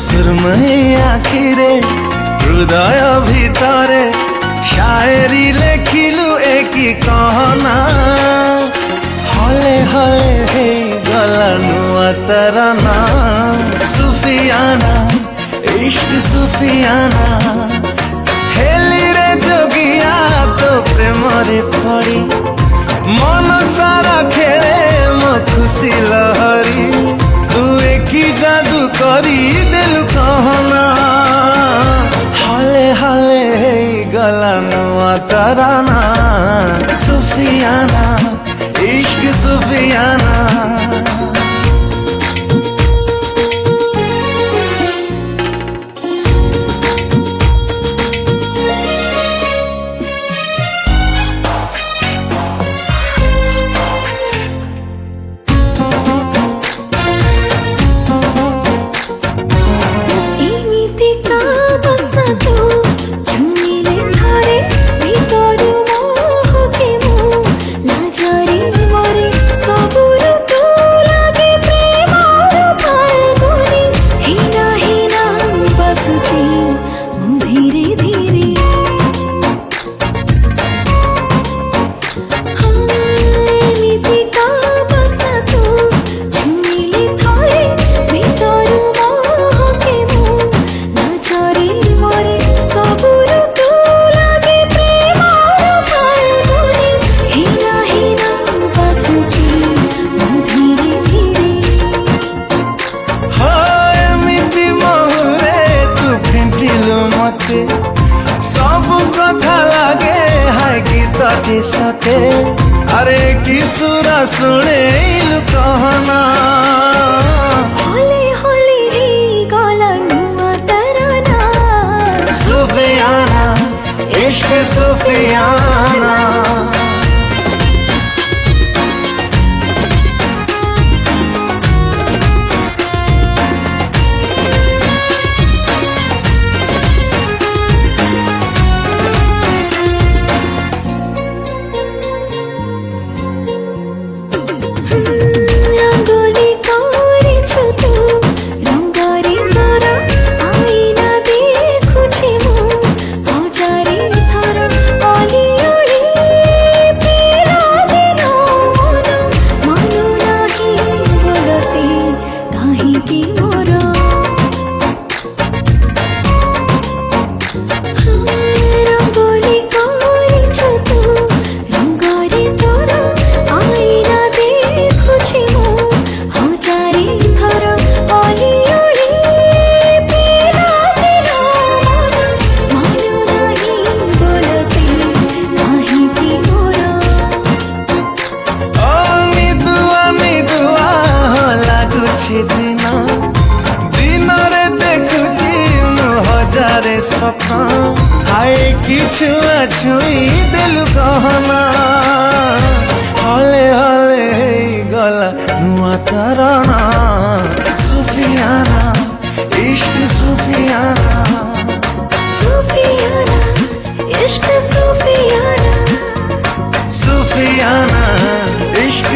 सुरमई आखिरे हृदय भितरे शायरी लेखिलु एकी कहना हले हले हे गला नुआ तराना सुफियाना इश्क सुफियाना हेली रे जोगिया तो प्रेम रे पड़ी मन सारा खेले मो खुशी लहरी तू एकी जादू करी दिल कहना हले हले हे गला नुआ तराना सुफियाना इश्क सुफियाना सब कथा लागे हाय गीत सते अरे की सुरा सुने कहना होले होले हे गला नुआ तराना सुफियाना इश्क सुफियाना दिन रे देखुची मु हजारे सपना हाय कि छुआ छुई दिल कहना हले हले गला नुआ तराना सुफियाना इश्क सुफियाना सुफियाना इश्क सुफियाना सुफियाना इश्क